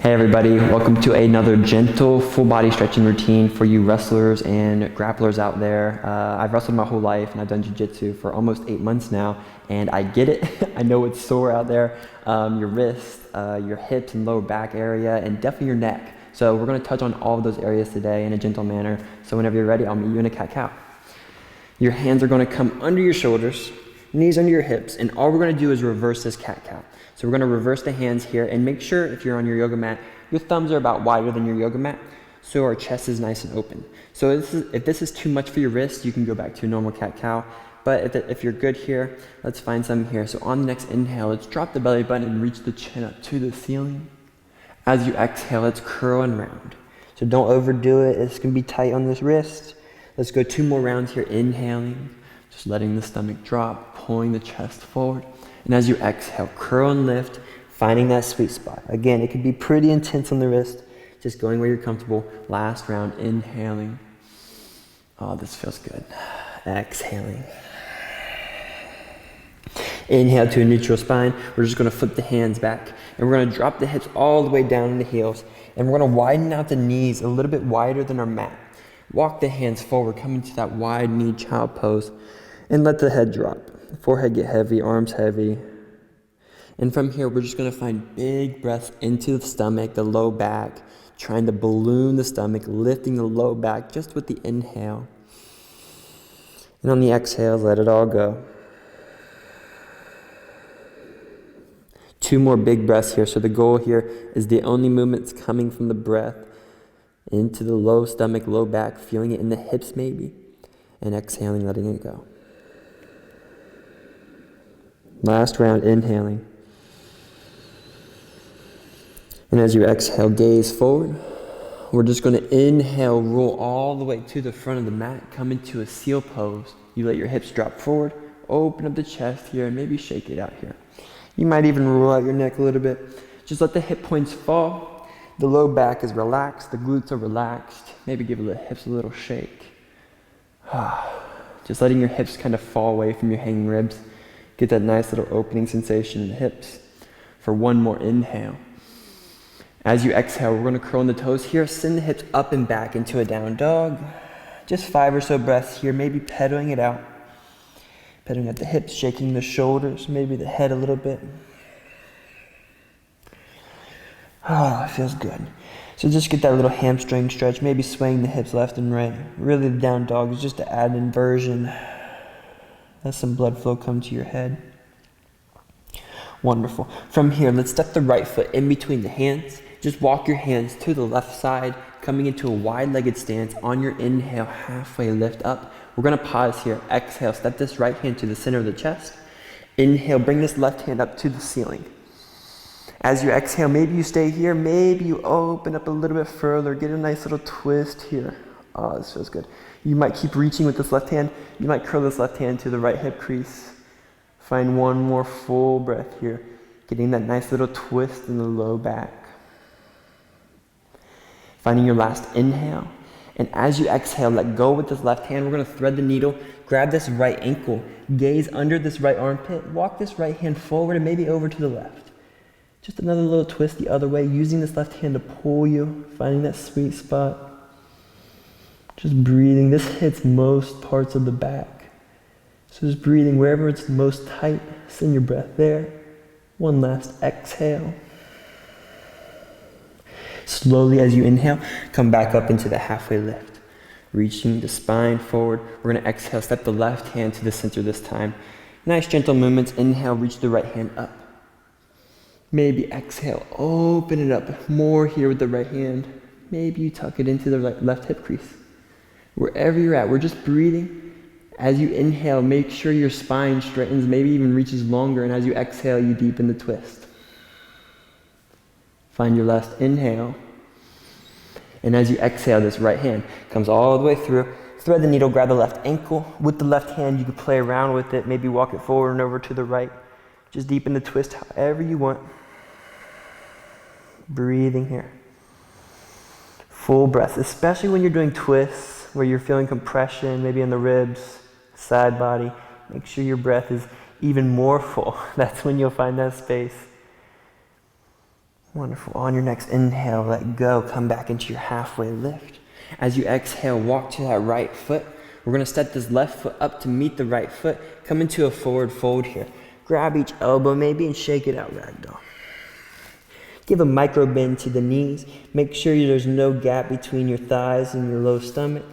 Hey everybody, welcome to another gentle full body stretching routine for you wrestlers and grapplers out there. I've wrestled my whole life and I've done jiu-jitsu for almost 8 months now, and I get it. I know it's sore out there, your wrists, your hips and lower back area, and definitely your neck. So we're going to touch on all of those areas today in a gentle manner. So whenever you're ready, I'll meet you in a cat-cow. Your hands are going to come under your shoulders, knees under your hips, and all we're going to do is reverse this cat-cow. So we're going to reverse the hands here, and make sure if you're on your yoga mat, your thumbs are about wider than your yoga mat, so our chest is nice and open. So if this is too much for your wrist, you can go back to a normal cat-cow. But if you're good here, let's find some here. So on the next inhale, let's drop the belly button and reach the chin up to the ceiling. As you exhale, let's curl and round. So don't overdo it. It's going to be tight on this wrist. Let's go 2 more rounds here, inhaling, just letting the stomach drop, pulling the chest forward. And as you exhale, curl and lift, finding that sweet spot. Again, it can be pretty intense on the wrist, just going where you're comfortable. Last round, inhaling. Oh, this feels good. Exhaling. Inhale to a neutral spine. We're just going to flip the hands back, and we're going to drop the hips all the way down in the heels, and we're going to widen out the knees a little bit wider than our mat. Walk the hands forward, come into that wide knee child pose, and let the head drop. Forehead get heavy, arms heavy. And from here, we're just going to find big breaths into the stomach, the low back, trying to balloon the stomach, lifting the low back just with the inhale. And on the exhale, let it all go. 2 more big breaths here. So the goal here is the only movements coming from the breath into the low stomach, low back, feeling it in the hips maybe, and exhaling, letting it go. Last round, inhaling. And as you exhale, gaze forward. We're just going to inhale, roll all the way to the front of the mat, come into a seal pose. You let your hips drop forward, open up the chest here, and maybe shake it out here. You might even roll out your neck a little bit. Just let the hip points fall. The low back is relaxed, the glutes are relaxed. Maybe give the hips a little shake. Just letting your hips kind of fall away from your hanging ribs. Get that nice little opening sensation in the hips. For 1 more inhale. As you exhale, we're going to curl in the toes here. Send the hips up and back into a down dog. Just 5 or so breaths here, maybe pedaling it out. Pedaling at the hips, shaking the shoulders, maybe the head a little bit. Oh, it feels good. So just get that little hamstring stretch, maybe swaying the hips left and right. Really, the down dog is just to add inversion. Let some blood flow come to your head. Wonderful. From here, let's step the right foot in between the hands. Just walk your hands to the left side, coming into a wide-legged stance. On your inhale, halfway lift up. We're going to pause here. Exhale, step this right hand to the center of the chest. Inhale, bring this left hand up to the ceiling. As you exhale, maybe you stay here, maybe you open up a little bit further, get a nice little twist here. Oh, this feels good. You might keep reaching with this left hand. You might curl this left hand to the right hip crease. Find 1 more full breath here, getting that nice little twist in the low back. Finding your last inhale. And as you exhale, let go with this left hand. We're going to thread the needle, grab this right ankle, gaze under this right armpit, walk this right hand forward and maybe over to the left. Just another little twist the other way, using this left hand to pull you, finding that sweet spot. Just breathing. This hits most parts of the back. So just breathing wherever it's most tight. Send your breath there. 1 last exhale. Slowly as you inhale, come back up into the halfway lift. Reaching the spine forward. We're going to exhale, step the left hand to the center this time. Nice gentle movements. Inhale, reach the right hand up. Maybe exhale, open it up more here with the right hand. Maybe you tuck it into the left hip crease. Wherever you're at, we're just breathing. As you inhale, make sure your spine straightens, maybe even reaches longer, and as you exhale, you deepen the twist. Find your last inhale. And as you exhale, this right hand comes all the way through. Thread the needle, grab the left ankle. With the left hand, you can play around with it, maybe walk it forward and over to the right. Just deepen the twist however you want. Breathing here. Full breath, especially when you're doing twists, where you're feeling compression, maybe in the ribs, side body. Make sure your breath is even more full. That's when you'll find that space. Wonderful. On your next inhale, let go. Come back into your halfway lift. As you exhale, walk to that right foot. We're going to step this left foot up to meet the right foot. Come into a forward fold here. Grab each elbow maybe and shake it out, ragdoll. Give a micro bend to the knees. Make sure there's no gap between your thighs and your low stomach.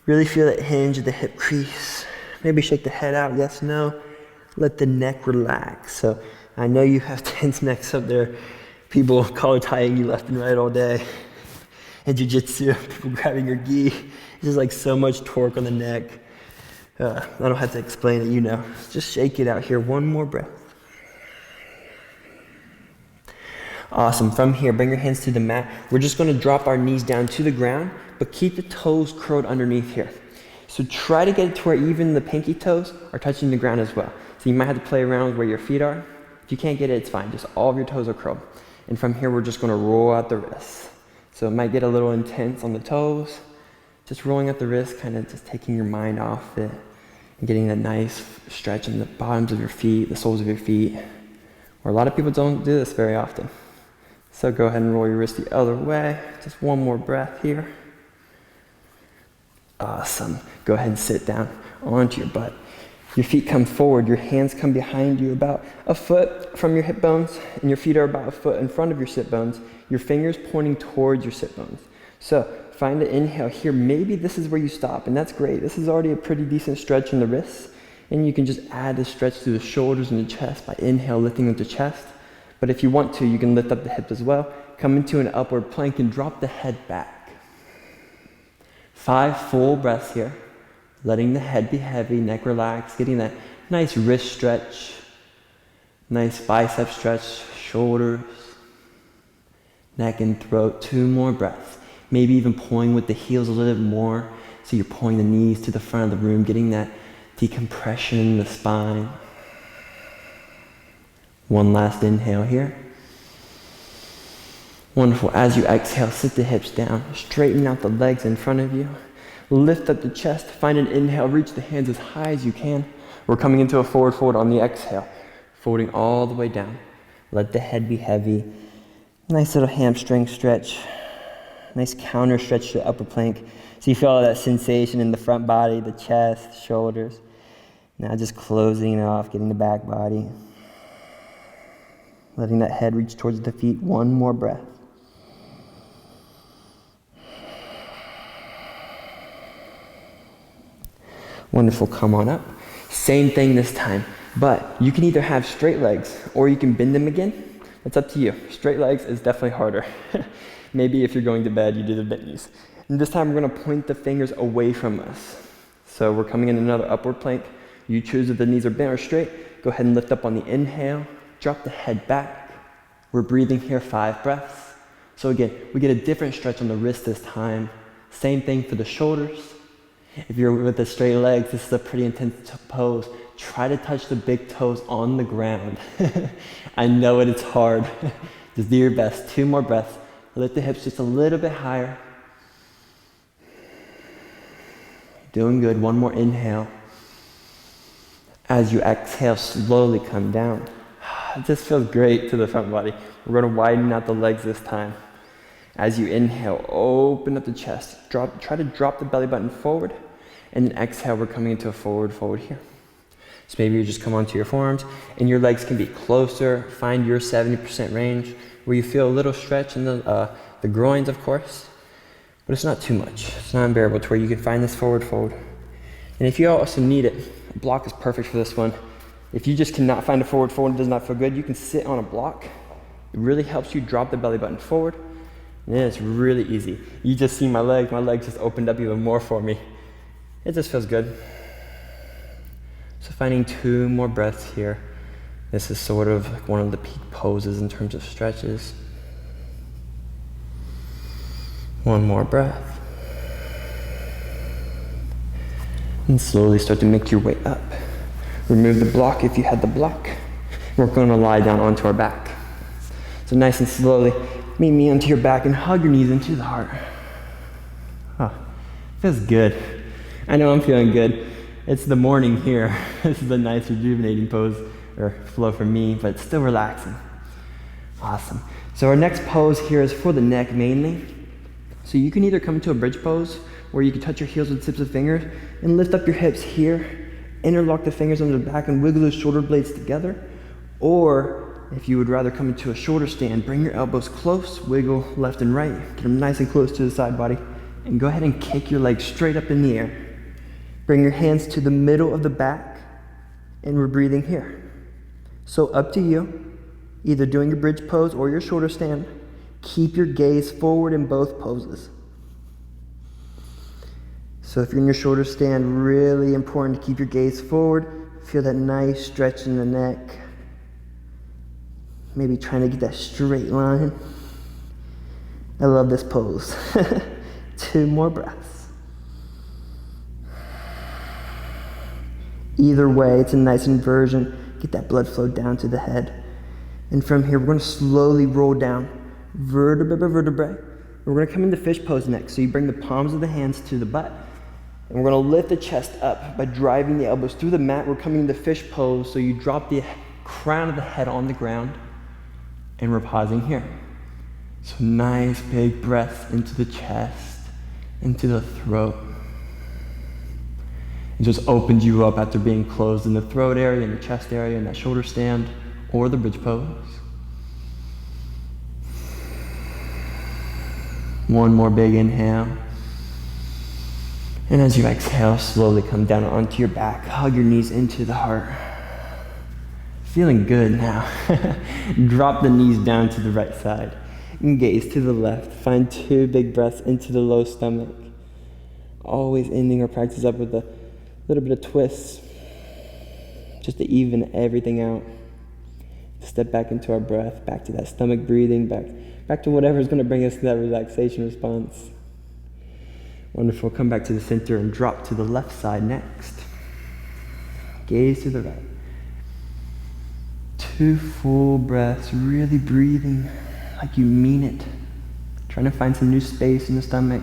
Really feel that hinge of the hip crease. Maybe shake the head out, yes, no. Let the neck relax. So I know you have tense necks up there. People collar tying you left and right all day. In jiu-jitsu, people grabbing your gi. It's just like so much torque on the neck. I don't have to explain it, you know. Just shake it out here. One more breath. Awesome. From here, bring your hands to the mat. We're just going to drop our knees down to the ground, but keep the toes curled underneath here. So try to get it to where even the pinky toes are touching the ground as well. So you might have to play around with where your feet are. If you can't get it, it's fine. Just all of your toes are curled. And from here, we're just going to roll out the wrists. So it might get a little intense on the toes. Just rolling out the wrist, kind of just taking your mind off it and getting that nice stretch in the bottoms of your feet, the soles of your feet. Where a lot of people don't do this very often. So go ahead and roll your wrist the other way. Just one more breath here. Awesome. Go ahead and sit down onto your butt. Your feet come forward, your hands come behind you about a foot from your hip bones, and your feet are about a foot in front of your sit bones. Your fingers pointing towards your sit bones. So find an inhale here. Maybe this is where you stop, and that's great. This is already a pretty decent stretch in the wrists, and you can just add the stretch to the shoulders and the chest by inhale, lifting with the chest. But if you want to, you can lift up the hips as well. Come into an upward plank and drop the head back. 5 full breaths here. Letting the head be heavy, neck relax, getting that nice wrist stretch, nice bicep stretch, shoulders, neck and throat. 2 more breaths. Maybe even pulling with the heels a little bit more. So you're pulling the knees to the front of the room, getting that decompression in the spine. One last inhale here. Wonderful. As you exhale, sit the hips down. Straighten out the legs in front of you. Lift up the chest. Find an inhale. Reach the hands as high as you can. We're coming into a forward fold on the exhale. Folding all the way down. Let the head be heavy. Nice little hamstring stretch. Nice counter stretch to the upper plank. So you feel all that sensation in the front body, the chest, shoulders. Now just closing it off, getting the back body. Letting that head reach towards the feet. One more breath. Wonderful, come on up. Same thing this time, but you can either have straight legs or you can bend them again. It's up to you. Straight legs is definitely harder. Maybe if you're going to bed, you do the bent knees. And this time we're gonna point the fingers away from us. So we're coming in another upward plank. You choose if the knees are bent or straight. Go ahead and lift up on the inhale. Drop the head back. We're breathing here 5 breaths. So again, we get a different stretch on the wrist this time. Same thing for the shoulders. If you're with the straight legs, this is a pretty intense pose. Try to touch the big toes on the ground. I know it's hard. Just do your best. 2 more breaths. Lift the hips just a little bit higher. Doing good. 1 more inhale. As you exhale, slowly come down. It just feels great to the front body. We're going to widen out the legs this time. As you inhale, open up the chest. Try to drop the belly button forward. And then exhale, we're coming into a forward fold here. So maybe you just come onto your forearms and your legs can be closer. Find your 70% range where you feel a little stretch in the groins, of course. But it's not too much. It's not unbearable to where you can find this forward fold. And if you also need it, a block is perfect for this one. If you just cannot find a forward fold and it does not feel good, you can sit on a block. It really helps you drop the belly button forward. And it's really easy. You just see my legs just opened up even more for me. It just feels good. So finding 2 more breaths here. This is sort of like one of the peak poses in terms of stretches. 1 more breath. And slowly start to make your way up. Remove the block if you had the block. We're going to lie down onto our back. So nice and slowly, meet me onto your back and hug your knees into the heart. Oh, feels good. I know I'm feeling good. It's the morning here. This is a nice rejuvenating pose or flow for me, but it's still relaxing. Awesome. So our next pose here is for the neck mainly. So you can either come into a bridge pose where you can touch your heels with tips of fingers and lift up your hips here, interlock the fingers under the back and wiggle those shoulder blades together. Or if you would rather come into a shoulder stand, bring your elbows close, wiggle left and right, get them nice and close to the side body, and go ahead and kick your legs straight up in the air. Bring your hands to the middle of the back, and we're breathing here. So up to you, either doing your bridge pose or your shoulder stand. Keep your gaze forward in both poses. So if you're in your shoulder stand, really important to keep your gaze forward. Feel that nice stretch in the neck. Maybe trying to get that straight line. I love this pose. 2 more breaths. Either way, it's a nice inversion. Get that blood flow down to the head. And from here, we're going to slowly roll down, vertebrae by vertebrae. We're going to come into fish pose next. So you bring the palms of the hands to the butt. And we're going to lift the chest up by driving the elbows through the mat. We're coming into fish pose. So you drop the crown of the head on the ground. And we're pausing here. So nice big breaths into the chest, into the throat. It just opens you up after being closed in the throat area, in the chest area, in that shoulder stand, or the bridge pose. One more big inhale. And as you exhale, slowly come down onto your back. Hug your knees into the heart. Feeling good now. Drop the knees down to the right side. And gaze to the left. Find 2 big breaths into the low stomach. Always ending our practice up with a little bit of twists. Just to even everything out. Step back into our breath. Back to that stomach breathing. Back to whatever is going to bring us to that relaxation response. Wonderful. Come back to the center and drop to the left side next. Gaze to the right. 2 full breaths, really breathing like you mean it. Trying to find some new space in the stomach.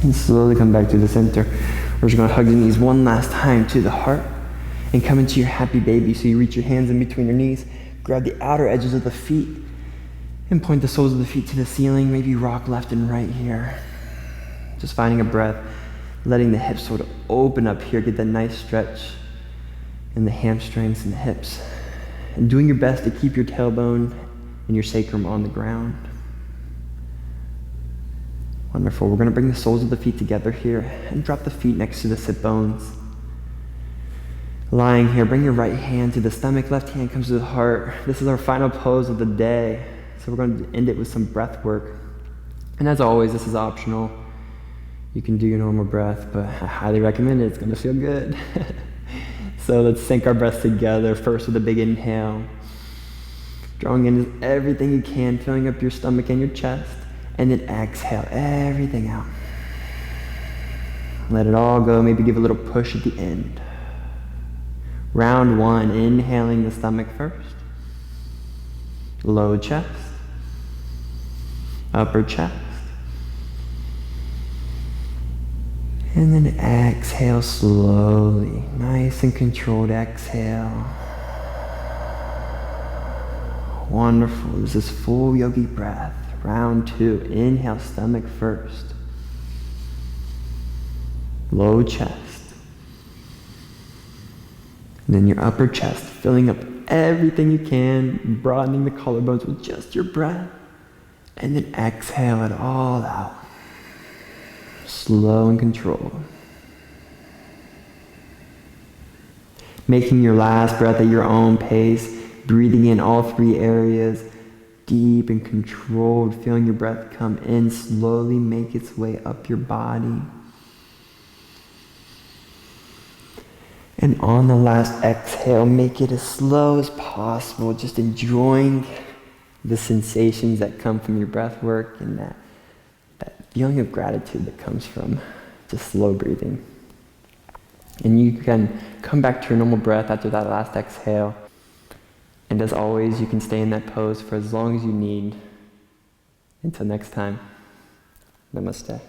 And slowly come back to the center. We're just going to hug the knees one last time to the heart and come into your happy baby. So you reach your hands in between your knees, grab the outer edges of the feet and point the soles of the feet to the ceiling. Maybe rock left and right here. Just finding a breath, letting the hips sort of open up here, get that nice stretch in the hamstrings and the hips. And doing your best to keep your tailbone and your sacrum on the ground. Wonderful. We're going to bring the soles of the feet together here and drop the feet next to the sit bones. Lying here, bring your right hand to the stomach, left hand comes to the heart. This is our final pose of the day. So we're going to end it with some breath work. And as always, this is optional. You can do your normal breath, but I highly recommend it. It's going to feel good. So let's sync our breaths together. First with a big inhale. Drawing in everything you can, filling up your stomach and your chest. And then exhale everything out. Let it all go. Maybe give a little push at the end. Round 1, inhaling the stomach first. Low chest. Upper chest. And then exhale slowly. Nice and controlled exhale. Wonderful. This is full yogi breath. Round 2. Inhale, stomach first. Low chest. And then your upper chest, filling up everything you can, broadening the collarbones with just your breath. And then exhale it all out. Slow and controlled. Making your last breath at your own pace, breathing in all 3 areas, deep and controlled, feeling your breath come in, slowly make its way up your body. And on the last exhale, make it as slow as possible, just enjoying the sensations that come from your breath work and that feeling of gratitude that comes from just slow breathing. And you can come back to your normal breath after that last exhale. And as always, you can stay in that pose for as long as you need. Until next time, namaste.